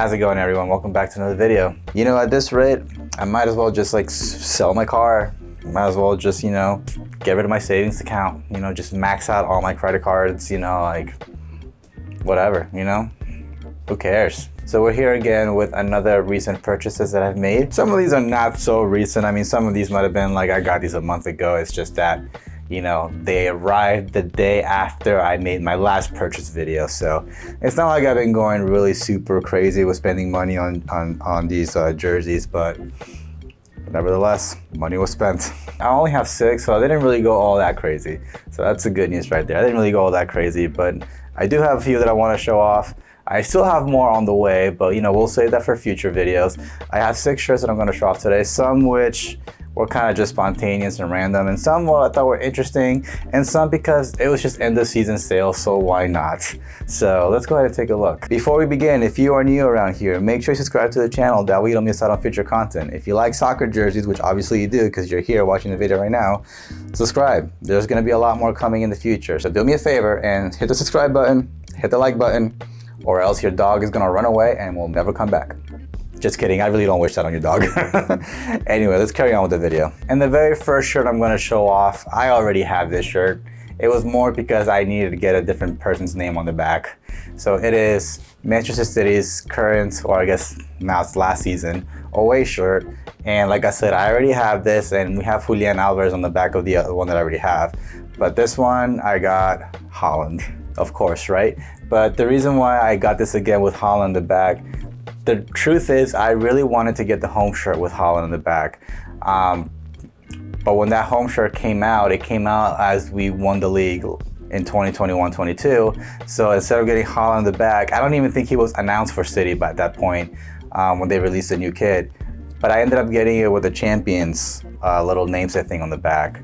How's it going, everyone? Welcome back to another video. You know, at this rate, I might as well just like sell my car. Might as well just, you know, get rid of my savings account, you know, just max out all my credit cards, you know, like whatever, you know, who cares? So we're here again with another recent purchases that I've made. Some of these are not so recent. I mean, some of these might have been like, I got these a month ago. It's just that, you know, they arrived the day after I made my last purchase video. So it's not like I've been going really super crazy with spending money on these jerseys, but nevertheless, money was spent. I only have 6, so I didn't really go all that crazy. So that's the good news right there. I didn't really go all that crazy, but I do have a few that I want to show off. I still have more on the way, but you know, we'll save that for future videos. I have 6 shirts that I'm going to show off today, some which were kind of just spontaneous and random, and some I thought were interesting, and some because it was just end of season sale, so why not? So let's go ahead and take a look. Before we begin, if you are new around here, make sure you subscribe to the channel, that way you don't miss out on future content. If you like soccer jerseys, which obviously you do because you're here watching the video right now, subscribe. There's going to be a lot more coming in the future, so do me a favor and hit the subscribe button, hit the like button, or else your dog is going to run away and will never come back. Just kidding, I really don't wish that on your dog. Anyway, let's carry on with the video. And the very first shirt I'm gonna show off, I already have this shirt. It was more because I needed to get a different person's name on the back. So it is Manchester City's current, or I guess now it's last season, away shirt. And like I said, I already have this, and we have Julian Alvarez on the back of the other one that I already have. But this one, I got Holland, of course, right? But the reason why I got this again with Holland in the back, the truth is, I really wanted to get the home shirt with Holland in the back. But when that home shirt came out, it came out as we won the league in 2021-22. So instead of getting Holland in the back, I don't even think he was announced for City by that point when they released the new kit. But I ended up getting it with the Champions little namesake thing on the back.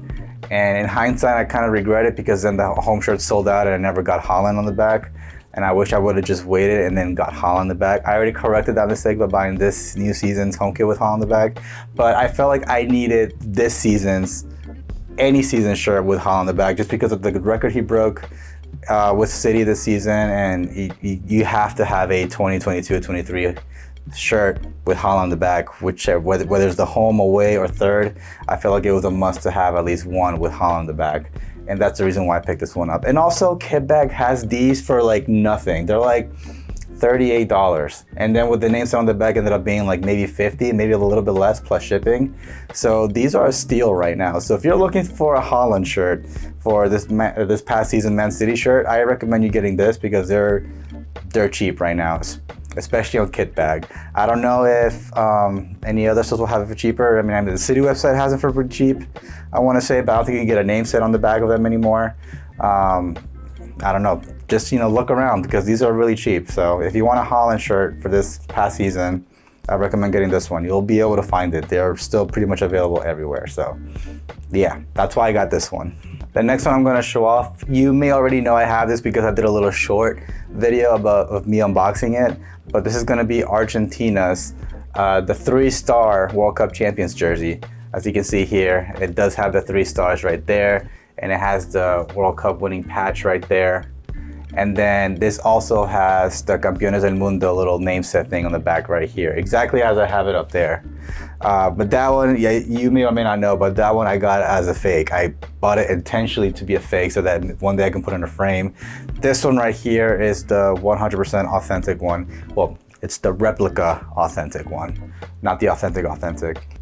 And in hindsight, I kind of regret it because then the home shirt sold out and I never got Holland on the back. And I wish I would have just waited and then got Holland in the back. I already corrected that mistake by buying this new season's home kit with Holland in the back. But I felt like I needed this season's, any season shirt with Holland in the back, just because of the record he broke with City this season. And you have to have a 2022-23 shirt with Holland in the back, whichever, whether it's the home, away, or third. I felt like it was a must to have at least one with Holland in the back. And that's the reason why I picked this one up. And also, Kitbag has these for like nothing. They're like $38. And then with the name on the back ended up being like maybe 50, maybe a little bit less plus shipping. So these are a steal right now. So if you're looking for a Holland shirt for this past season Man City shirt, I recommend you getting this because they're cheap right now, especially on Kitbag. I don't know if any other stores will have it for cheaper. I mean, the City website has it for pretty cheap, I want to say, but I don't think you can get a name set on the back of them anymore. I don't know. Just, you know, look around because these are really cheap. So if you want a Holland shirt for this past season, I recommend getting this one. You'll be able to find it. They're still pretty much available everywhere. So yeah, that's why I got this one. The next one I'm going to show off, you may already know I have this because I did a little short video of me unboxing it, but this is going to be Argentina's the 3-star World Cup Champions jersey. As you can see here, it does have the 3 stars right there, and it has the World Cup winning patch right there. And then this also has the Campeones del Mundo little namesake thing on the back right here, exactly as I have it up there. But that one, yeah, you may or may not know, but that one I got as a fake. I bought it intentionally to be a fake so that one day I can put it in a frame. This one right here is the 100% authentic one. Well, it's the replica authentic one, not the authentic.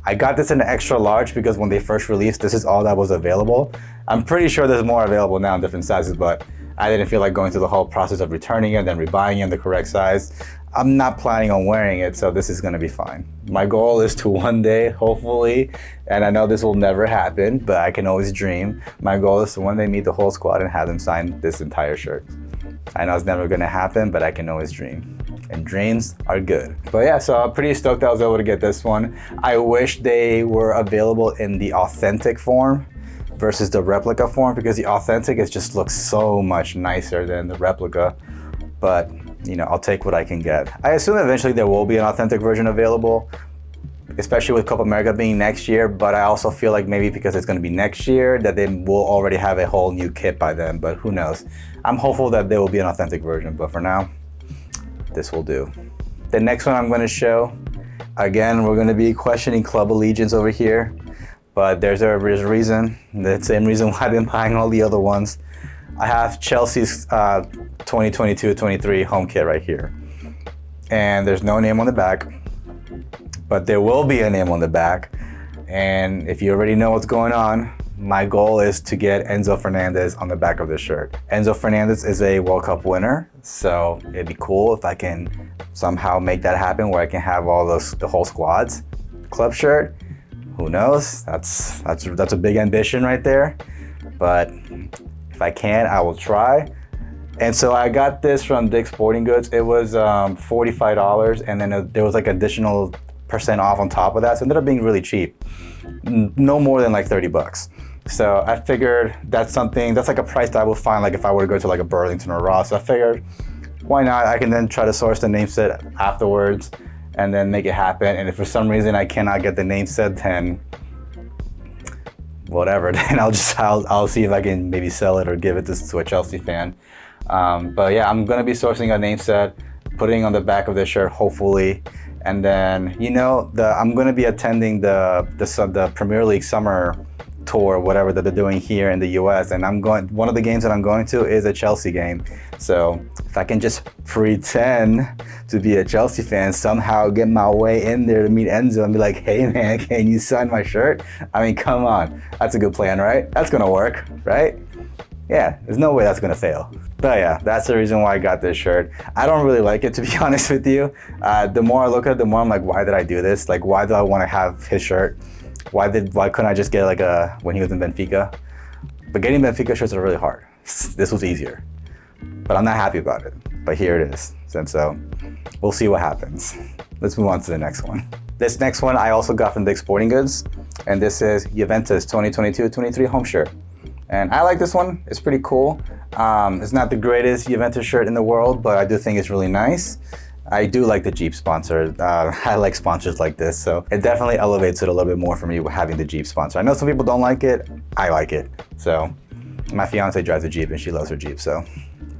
I got this in an extra large because when they first released, this is all that was available. I'm pretty sure there's more available now in different sizes, but I didn't feel like going through the whole process of returning it, then rebuying it in the correct size. I'm not planning on wearing it, so this is gonna be fine. My goal is to one day, hopefully, and I know this will never happen, but I can always dream. My goal is to one day meet the whole squad and have them sign this entire shirt. I know it's never gonna happen, but I can always dream. And dreams are good. But yeah, so I'm pretty stoked I was able to get this one. I wish they were available in the authentic form versus the replica form, because the authentic just looks so much nicer than the replica. But you know, I'll take what I can get. I assume eventually there will be an authentic version available, especially with Copa America being next year, but I also feel like maybe because it's going to be next year that they will already have a whole new kit by then, but who knows. I'm hopeful that there will be an authentic version, but for now, this will do. The next one I'm going to show, again, we're going to be questioning club allegiance over here, but there's a reason. The same reason why I've been buying all the other ones. I have Chelsea's 2022-23 home kit right here. And there's no name on the back, but there will be a name on the back. And if you already know what's going on, my goal is to get Enzo Fernandez on the back of this shirt. Enzo Fernandez is a World Cup winner, so it'd be cool if I can somehow make that happen where I can have all the whole squad's club shirt. Who knows? That's a big ambition right there. But if I can, I will try. And so I got this from Dick's Sporting Goods. It was $45, and then there was like additional % off on top of that. So it ended up being really cheap. No more than like 30 bucks. So I figured that's like a price that I would find like if I were to go to like a Burlington or Ross. So I figured, why not? I can then try to source the name set afterwards and then make it happen. And if for some reason I cannot get the name set, then whatever, then I'll see if I can maybe sell it or give it to a Chelsea fan. But yeah, I'm gonna be sourcing a name set, putting on the back of the shirt, hopefully. And then, I'm gonna be attending the Premier League summer tour, whatever that they're doing here in the US. And one of the games that I'm going to is a Chelsea game. So if I can just pretend to be a Chelsea fan, somehow get my way in there to meet Enzo and be like, hey man, can you sign my shirt? I mean, come on, that's a good plan, right? That's gonna work, right? Yeah, there's no way that's gonna fail. But yeah, that's the reason why I got this shirt. I don't really like it, to be honest with you. The more I look at it, the more I'm like, why did I do this? Like, why do I want to have his shirt? Why couldn't I just get like when he was in Benfica? But getting Benfica shirts are really hard. This was easier. But I'm not happy about it. But here it is. And so we'll see what happens. Let's move on to the next one. This next one I also got from Dick's Sporting Goods. And this is Juventus 2022-23 home shirt. And I like this one. It's pretty cool. It's not the greatest Juventus shirt in the world, but I do think it's really nice. I do like the Jeep sponsor. I like sponsors like this, so it definitely elevates it a little bit more for me having the Jeep sponsor. I know some people don't like it. I like it. So my fiance drives a Jeep and she loves her Jeep, so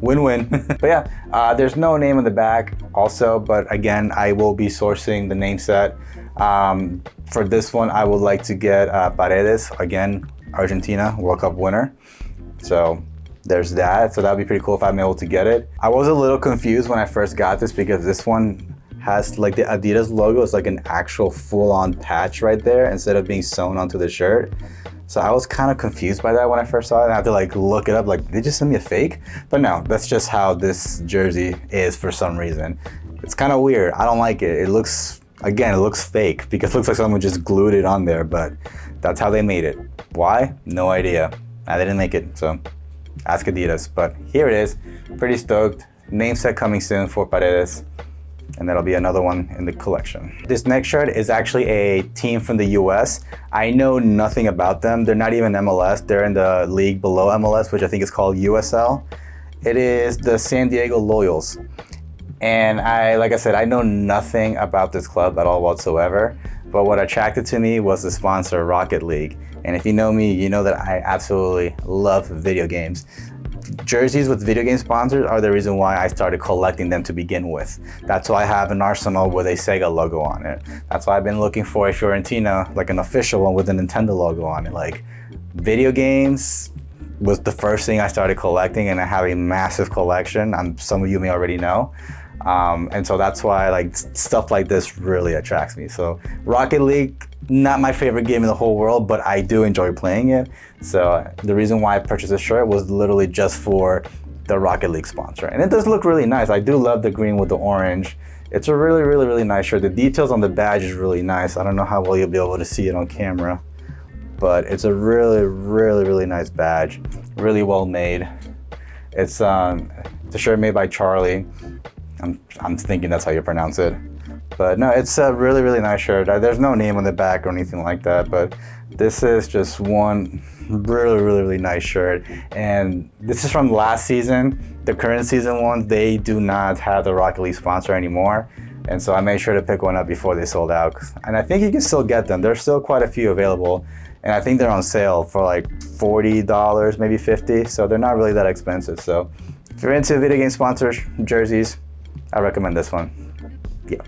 win-win. But yeah, there's no name on the back also, but again, I will be sourcing the name set. For this one, I would like to get Paredes, again, Argentina World Cup winner. So there's that. So that'd be pretty cool if I'm able to get it. I was a little confused when I first got this because this one has like the Adidas logo. It's like an actual full-on patch right there instead of being sewn onto the shirt. So I was kind of confused by that when I first saw it. I had to like look it up, like, did they just send me a fake? But no, that's just how this jersey is for some reason. It's kind of weird. I don't like it. It looks fake because it looks like someone just glued it on there, but that's how they made it. Why? No idea. I didn't make it, so ask Adidas. But here it is. Pretty stoked. Name set coming soon for Paredes. And that'll be another one in the collection. This next shirt is actually a team from the US. I know nothing about them. They're not even MLS. They're in the league below MLS, which I think is called USL. It is the San Diego Loyals. And like I said, I know nothing about this club at all whatsoever. But what attracted to me was the sponsor, Rocket League. And if you know me, you know that I absolutely love video games. Jerseys with video game sponsors are the reason why I started collecting them to begin with. That's why I have an Arsenal with a Sega logo on it. That's why I've been looking for a Fiorentina, like an official one with a Nintendo logo on it. Like, video games was the first thing I started collecting, and I have a massive collection. Some of you may already know. And so that's why like stuff like this really attracts me. So Rocket League, not my favorite game in the whole world, but I do enjoy playing it. So the reason why I purchased this shirt was literally just for the Rocket League sponsor. And it does look really nice. I do love the green with the orange. It's a really, really, really nice shirt. The details on the badge is really nice. I don't know how well you'll be able to see it on camera, but it's a really, really, really nice badge. Really well made. It's a shirt made by Charlie. I'm thinking that's how you pronounce it. But no, it's a really, really nice shirt. There's no name on the back or anything like that, but this is just one really, really, really nice shirt. And this is from last season. The current season ones, they do not have the Rocket League sponsor anymore. And so I made sure to pick one up before they sold out. And I think you can still get them. There's still quite a few available. And I think they're on sale for like $40, maybe $50. So they're not really that expensive. So if you're into video game sponsors, jerseys, I recommend this one. yeah.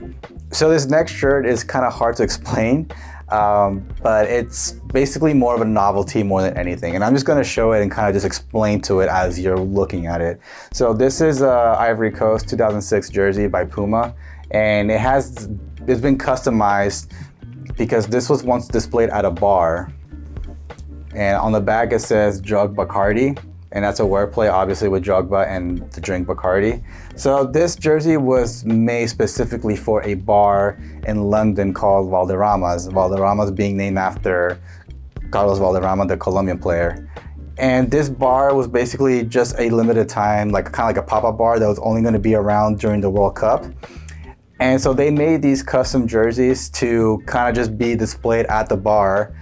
So this next shirt is kind of hard to explain, but it's basically more of a novelty more than anything. And I'm just going to show it and kind of just explain to it as you're looking at it. So this is a Ivory Coast 2006 jersey by Puma, and it's been customized because this was once displayed at a bar. And on the back it says Drug Bacardi. And that's a wordplay, obviously, with Drogba and the drink Bacardi. So this jersey was made specifically for a bar in London called Valderrama's. Valderrama's being named after Carlos Valderrama, the Colombian player. And this bar was basically just a limited time, like kind of like a pop-up bar that was only going to be around during the World Cup. And so they made these custom jerseys to kind of just be displayed at the bar,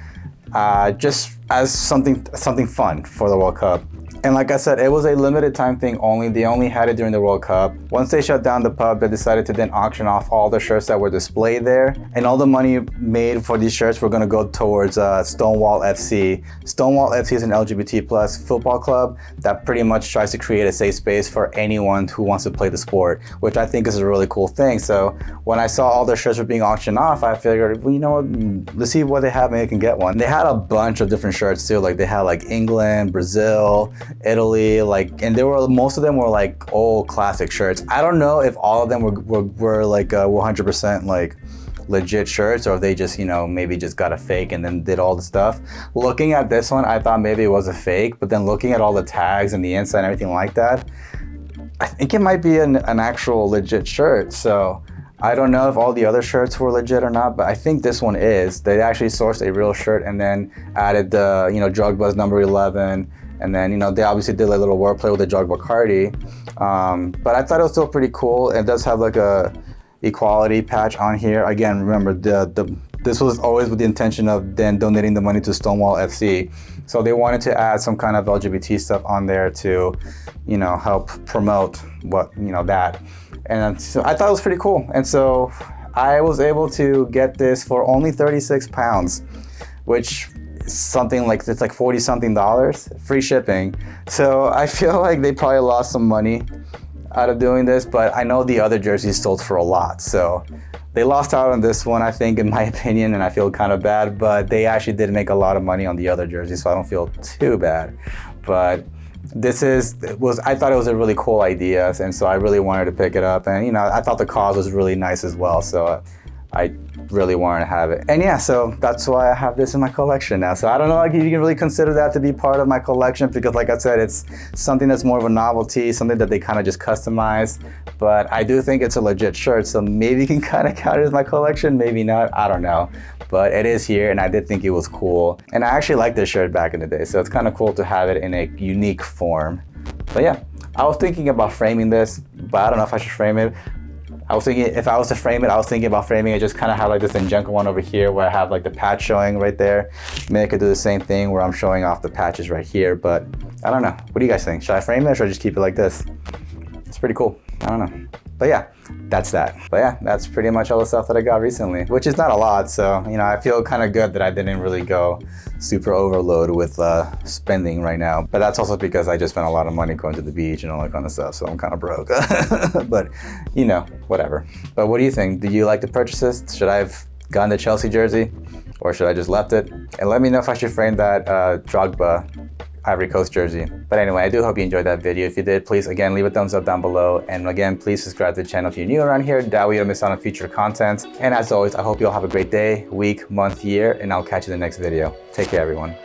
just as something fun for the World Cup. And like I said, it was a limited time thing only. They only had it during the World Cup. Once they shut down the pub, they decided to then auction off all the shirts that were displayed there. And all the money made for these shirts were gonna go towards Stonewall FC. Stonewall FC is an LGBT plus football club that pretty much tries to create a safe space for anyone who wants to play the sport, which I think is a really cool thing. So when I saw all their shirts were being auctioned off, I figured, well, you know what, let's see what they have, maybe I can get one. They had a bunch of different shirts too. Like they had like England, Brazil, Italy, and most of them were like old classic shirts. I don't know if all of them were like 100% like legit shirts, or if they just, you know, maybe just got a fake and then did all the stuff. Looking at this one, I thought maybe it was a fake, but then looking at all the tags and the inside and everything like that, I think it might be an actual legit shirt. So I don't know if all the other shirts were legit or not, but I think this one is. They actually sourced a real shirt and then added the, you know, Drogba's number 11. And then, you know, they obviously did a little wordplay with the Drug Bacardi. But I thought it was still pretty cool. It does have like a equality patch on here. Again, remember, this was always with the intention of then donating the money to Stonewall FC. So they wanted to add some kind of LGBT stuff on there to, you know, help promote that. And so I thought it was pretty cool. And so I was able to get this for only 36 pounds, which something like, it's like $40 something, free shipping. So I feel like they probably lost some money out of doing this, but I know the other jerseys sold for a lot. So they lost out on this one, I think, in my opinion, and I feel kind of bad, but they actually did make a lot of money on the other jerseys, so I don't feel too bad. But I thought it was a really cool idea, and so I really wanted to pick it up. And, you know, I thought the cause was really nice as well, so I really wanted to have it. And yeah, so that's why I have this in my collection now. So I don't know if you can really consider that to be part of my collection, because like I said, it's something that's more of a novelty, something that they kind of just customize. But I do think it's a legit shirt, so maybe you can kind of count it as my collection, maybe not, I don't know. But it is here, and I did think it was cool. And I actually liked this shirt back in the day, so it's kind of cool to have it in a unique form. But yeah, I was thinking about framing this, but I don't know if I should frame it. I was thinking, if I was to frame it, I was thinking about framing it, just kind of have like this Injenko one over here where I have like the patch showing right there. Maybe I could do the same thing where I'm showing off the patches right here, but I don't know. What do you guys think? Should I frame it, or should I just keep it like this? It's pretty cool. I don't know. But yeah, that's that. But yeah, that's pretty much all the stuff that I got recently, which is not a lot. So, you know, I feel kind of good that I didn't really go super overload with spending right now. But that's also because I just spent a lot of money going to the beach and all that kind of stuff. So I'm kind of broke, but you know, whatever. But what do you think? Do you like the purchases? Should I have gotten the Chelsea jersey, or should I just left it? And let me know if I should frame that Drogba Ivory Coast jersey. But anyway, I do hope you enjoyed that video. If you did, please again leave a thumbs up down below, and again please subscribe to the channel if you're new around here. That way you don't miss out on future content. And as always, I hope you all have a great day, week, month, year, and I'll catch you in the next video. Take care, everyone.